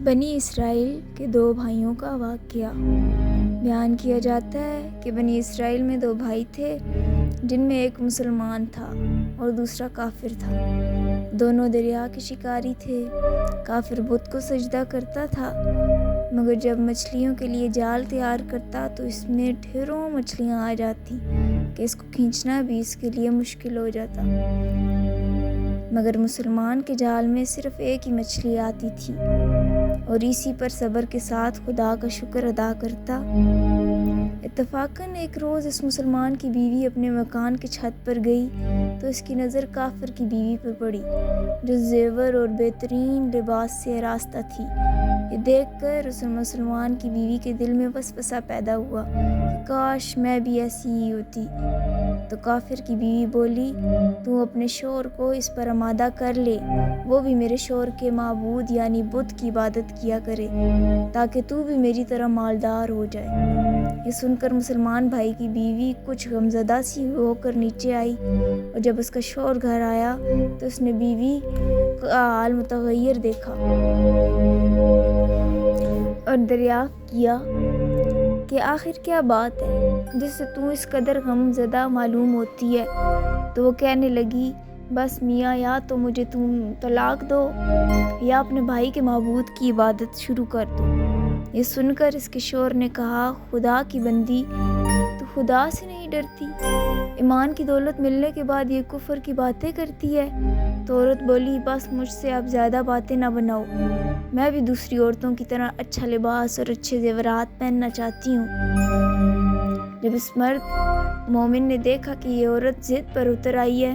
بنی اسرائیل کے دو بھائیوں کا واقعہ بیان کیا جاتا ہے کہ بنی اسرائیل میں دو بھائی تھے جن میں ایک مسلمان تھا اور دوسرا کافر تھا۔ دونوں دریا کے شکاری تھے۔ کافر بت کو سجدہ کرتا تھا، مگر جب مچھلیوں کے لیے جال تیار کرتا تو اس میں ڈھیروں مچھلیاں آ جاتی کہ اس کو کھینچنا بھی اس کے لیے مشکل ہو جاتا، مگر مسلمان کے جال میں صرف ایک ہی مچھلی آتی تھی اور اسی پر صبر کے ساتھ خدا کا شکر ادا کرتا۔ اتفاقاً ایک روز اس مسلمان کی بیوی اپنے مکان کی چھت پر گئی تو اس کی نظر کافر کی بیوی پر پڑی جو زیور اور بہترین لباس سے آراستہ تھی۔ یہ دیکھ کر اس مسلمان کی بیوی کے دل میں وسوسہ پیدا ہوا کہ کاش میں بھی ایسی ہی ہوتی۔ تو کافر کی بیوی بولی، تو اپنے شوہر کو اس پر آمادہ کر لے، وہ بھی میرے شوہر کے معبود یعنی بت کی عبادت کیا کرے تاکہ تو بھی میری طرح مالدار ہو جائے۔ یہ سن کر مسلمان بھائی کی بیوی کچھ غمزدہ سی ہو کر نیچے آئی، اور جب اس کا شوہر گھر آیا تو اس نے بیوی کا حال متغیر دیکھا اور دریافت کیا کہ آخر کیا بات ہے جس سے تو اس قدر غم زدہ معلوم ہوتی ہے۔ تو وہ کہنے لگی، بس میاں، یا تو مجھے تم طلاق دو یا اپنے بھائی کے معبود کی عبادت شروع کر دو۔ یہ سن کر اس کے شوہر نے کہا، خدا کی بندی، تو خدا سے نہیں ڈرتی؟ ایمان کی دولت ملنے کے بعد یہ کفر کی باتیں کرتی ہے۔ تو عورت بولی، بس مجھ سے اب زیادہ باتیں نہ بناؤ، میں بھی دوسری عورتوں کی طرح اچھا لباس اور اچھے زیورات پہننا چاہتی ہوں۔ جب اس مرد مومن نے دیکھا کہ یہ عورت ضد پر اتر آئی ہے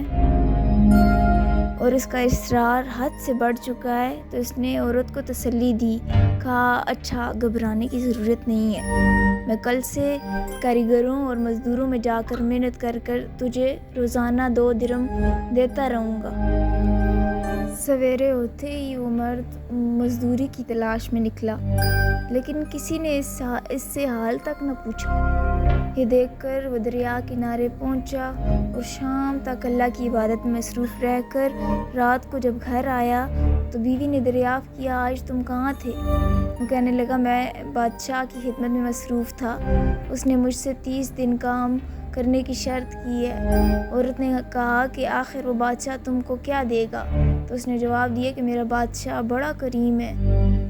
اور اس کا اصرار حد سے بڑھ چکا ہے تو اس نے عورت کو تسلی دی، کہا، اچھا، گھبرانے کی ضرورت نہیں ہے، میں کل سے کاریگروں اور مزدوروں میں جا کر محنت کر کر تجھے روزانہ 2 درم دیتا رہوں گا۔ سویرے ہوتے ہی وہ مرد مزدوری کی تلاش میں نکلا، لیکن کسی نے اس سے حال تک نہ پوچھا۔ یہ دیکھ کر وہ دریا کنارے پہنچا اور شام تک اللہ کی عبادت میں مصروف رہ کر رات کو جب گھر آیا تو بیوی نے دریافت کیا، آج تم کہاں تھے؟ وہ کہنے لگا، میں بادشاہ کی خدمت میں مصروف تھا، اس نے مجھ سے 30 دن کام کرنے کی شرط کی ہے۔ عورت نے کہا کہ آخر وہ بادشاہ تم کو کیا دے گا؟ تو اس نے جواب دیا کہ میرا بادشاہ بڑا کریم ہے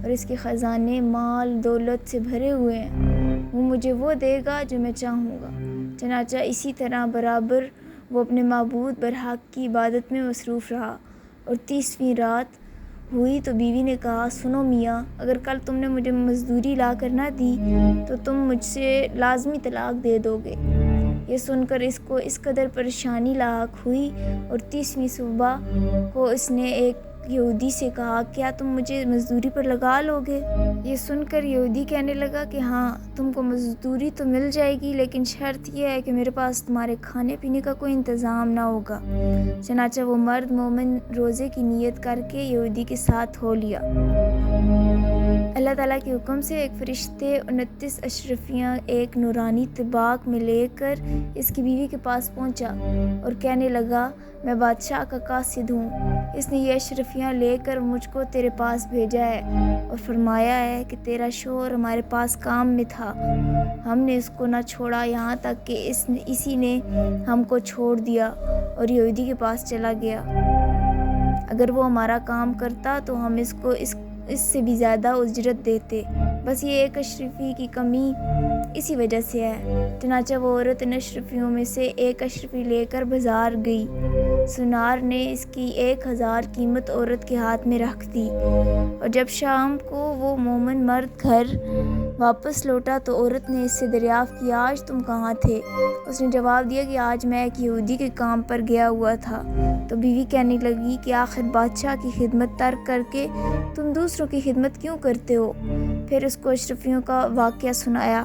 اور اس کے خزانے مال دولت سے بھرے ہوئے ہیں، وہ مجھے وہ دے گا جو میں چاہوں گا۔ چنانچہ اسی طرح برابر وہ اپنے معبود برحق کی عبادت میں مصروف رہا، اور 30ویں رات ہوئی تو بیوی نے کہا، سنو میاں، اگر کل تم نے مجھے مزدوری لا کر نہ دی تو تم مجھ سے لازمی طلاق دے دو گے۔ یہ سن کر اس کو اس قدر پریشانی لاحق ہوئی، اور 30ویں صبح کو اس نے ایک یہودی سے کہا، کیا تم مجھے مزدوری پر لگا لو گے؟ یہ سن کر یہودی کہنے لگا کہ ہاں، تم کو مزدوری تو مل جائے گی، لیکن شرط یہ ہے کہ میرے پاس تمہارے کھانے پینے کا کوئی انتظام نہ ہوگا۔ چنانچہ وہ مرد مومن روزے کی نیت کر کے یہودی کے ساتھ ہو لیا۔ اللہ تعالیٰ کے حکم سے ایک فرشتے 29 اشرفیاں ایک نورانی طباق میں لے کر اس کی بیوی کے پاس پہنچا اور کہنے لگا، میں بادشاہ کا قاصد ہوں، اس نے یہ اشرفیاں لے کر مجھ کو تیرے پاس بھیجا ہے اور فرمایا ہے کہ تیرا شوہر ہمارے پاس کام میں تھا، ہم نے اس کو نہ چھوڑا یہاں تک کہ اسی نے ہم کو چھوڑ دیا اور یہودی کے پاس چلا گیا۔ اگر وہ ہمارا کام کرتا تو ہم اس کو اس سے بھی زیادہ اجرت دیتے، بس یہ ایک اشرفی کی کمی اسی وجہ سے ہے۔ چنانچہ وہ عورت ان اشرفیوں میں سے ایک اشرفی لے کر بازار گئی۔ سنار نے اس کی 1000 قیمت عورت کے ہاتھ میں رکھ دی، اور جب شام کو وہ مومن مرد گھر واپس لوٹا تو عورت نے اس سے دریافت کیا، آج تم کہاں تھے؟ اس نے جواب دیا کہ آج میں ایک یہودی کے کام پر گیا ہوا تھا۔ تو بیوی کہنے لگی کہ آخر بادشاہ کی خدمت ترک کر کے تم دوسروں کی خدمت کیوں کرتے ہو؟ پھر اس کو اشرفیوں کا واقعہ سنایا،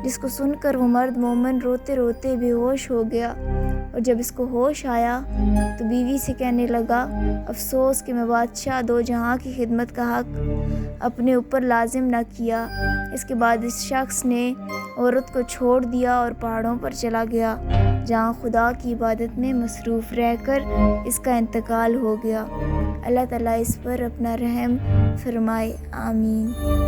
جس کو سن کر وہ مرد مومن روتے روتے بے ہوش ہو گیا، اور جب اس کو ہوش آیا تو بیوی سے کہنے لگا، افسوس کہ میں بادشاہ دو جہاں کی خدمت کا حق اپنے اوپر لازم نہ کیا۔ اس کے بعد اس شخص نے عورت کو چھوڑ دیا اور پہاڑوں پر چلا گیا، جہاں خدا کی عبادت میں مصروف رہ کر اس کا انتقال ہو گیا۔ اللہ تعالیٰ اس پر اپنا رحم فرمائے، آمین۔